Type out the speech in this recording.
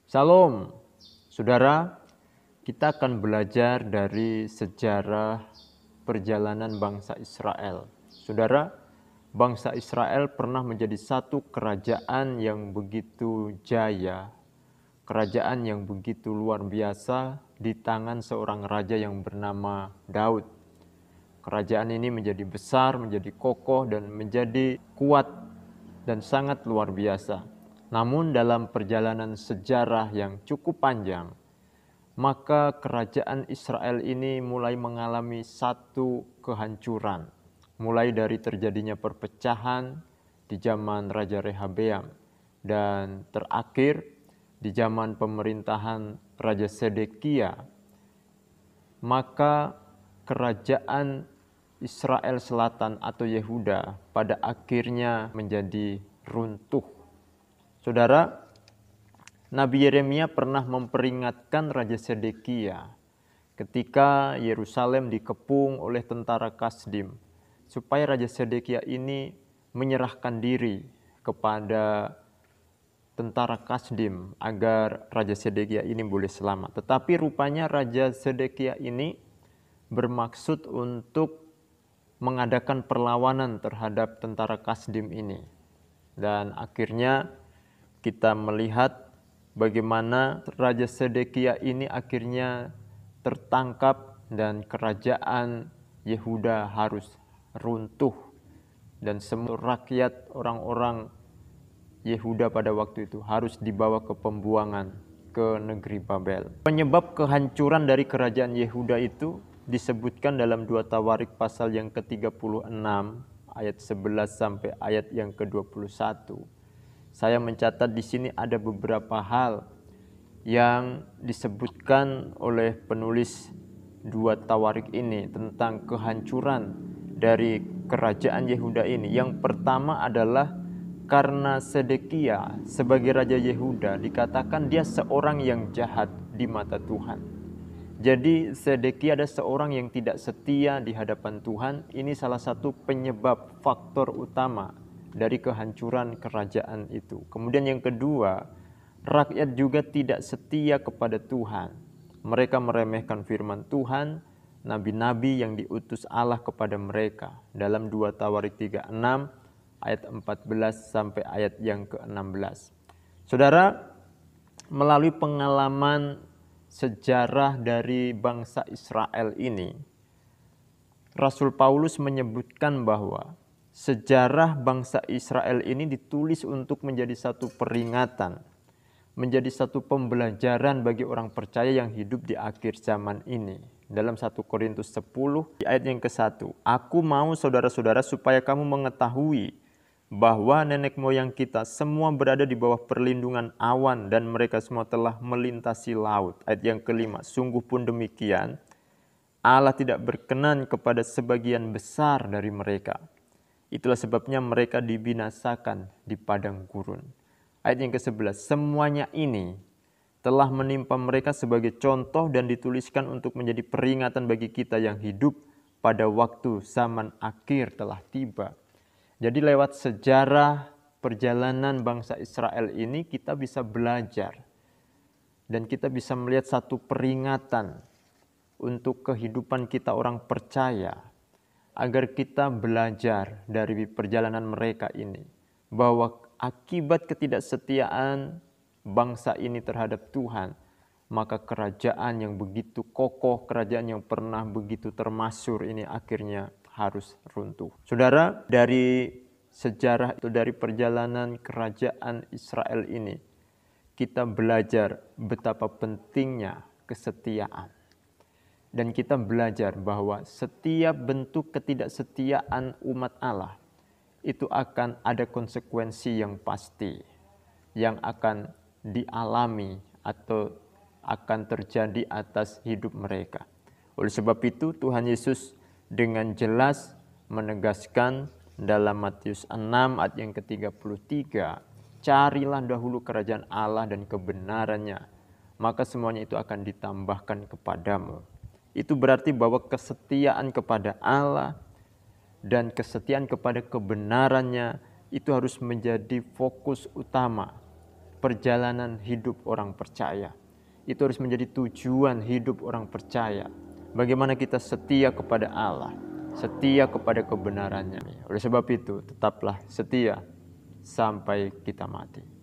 Salam, saudara. Kita akan belajar dari sejarah perjalanan bangsa Israel. Saudara, bangsa Israel pernah menjadi satu kerajaan yang begitu jaya, kerajaan yang begitu luar biasa di tangan seorang raja yang bernama Daud. Kerajaan ini menjadi besar, menjadi kokoh, dan menjadi kuat dan sangat luar biasa. Namun dalam perjalanan sejarah yang cukup panjang, maka kerajaan Israel ini mulai mengalami satu kehancuran. Mulai dari terjadinya perpecahan di zaman Raja Rehabeam dan terakhir di zaman pemerintahan Raja Sedekia. Maka kerajaan Israel Selatan atau Yehuda pada akhirnya menjadi runtuh. Saudara, Nabi Yeremia pernah memperingatkan Raja Sedekia ketika Yerusalem dikepung oleh tentara Kasdim, supaya Raja Sedekia ini menyerahkan diri kepada tentara Kasdim agar Raja Sedekia ini boleh selamat. Tetapi rupanya Raja Sedekia ini bermaksud untuk mengadakan perlawanan terhadap tentara Kasdim ini. Dan akhirnya kita melihat bagaimana Raja Sedekia ini akhirnya tertangkap dan kerajaan Yehuda harus runtuh. Dan semua rakyat orang-orang Yehuda pada waktu itu harus dibawa ke pembuangan ke negeri Babel. Penyebab kehancuran dari kerajaan Yehuda itu disebutkan dalam 2 Tawarik pasal yang ke-36 ayat 11 sampai ayat yang ke-21. Saya mencatat di sini ada beberapa hal yang disebutkan oleh penulis 2 Tawarik ini tentang kehancuran dari kerajaan Yehuda ini. Yang pertama adalah karena Sedekia sebagai Raja Yehuda dikatakan dia seorang yang jahat di mata Tuhan. Jadi Sedekia ada seorang yang tidak setia di hadapan Tuhan. Ini salah satu penyebab faktor utama dari kehancuran kerajaan itu. Kemudian yang kedua, rakyat juga tidak setia kepada Tuhan. Mereka meremehkan firman Tuhan, nabi-nabi yang diutus Allah kepada mereka. Dalam 2 Tawarik 36 ayat 14 sampai ayat yang ke-16. Saudara, melalui pengalaman sejarah dari bangsa Israel ini, Rasul Paulus menyebutkan bahwa sejarah bangsa Israel ini ditulis untuk menjadi satu peringatan, menjadi satu pembelajaran bagi orang percaya yang hidup di akhir zaman ini. Dalam 1 Korintus 10 di ayat yang ke-1, "Aku mau saudara-saudara supaya kamu mengetahui bahwa nenek moyang kita semua berada di bawah perlindungan awan dan mereka semua telah melintasi laut." Ayat yang ke-5, "Sungguh pun demikian, Allah tidak berkenan kepada sebagian besar dari mereka. Itulah sebabnya mereka dibinasakan di padang gurun." Ayat yang ke-11, "Semuanya ini telah menimpa mereka sebagai contoh dan dituliskan untuk menjadi peringatan bagi kita yang hidup pada waktu zaman akhir telah tiba." Jadi lewat sejarah perjalanan bangsa Israel ini kita bisa belajar dan kita bisa melihat satu peringatan untuk kehidupan kita orang percaya, agar kita belajar dari perjalanan mereka ini bahwa akibat ketidaksetiaan bangsa ini terhadap Tuhan, maka kerajaan yang begitu kokoh, kerajaan yang pernah begitu termasyhur ini akhirnya harus runtuh. Saudara, dari sejarah itu, dari perjalanan kerajaan Israel ini, kita belajar betapa pentingnya kesetiaan. Dan kita belajar bahwa setiap bentuk ketidaksetiaan umat Allah itu akan ada konsekuensi yang pasti yang akan dialami atau akan terjadi atas hidup mereka. Oleh sebab itu Tuhan Yesus dengan jelas menegaskan dalam Matius 6 ayat yang ke-33, "Carilah dahulu kerajaan Allah dan kebenarannya, maka semuanya itu akan ditambahkan kepadamu." Itu berarti bahwa kesetiaan kepada Allah dan kesetiaan kepada kebenarannya itu harus menjadi fokus utama perjalanan hidup orang percaya. Itu harus menjadi tujuan hidup orang percaya. Bagaimana kita setia kepada Allah, setia kepada kebenarannya. Oleh sebab itu, tetaplah setia sampai kita mati.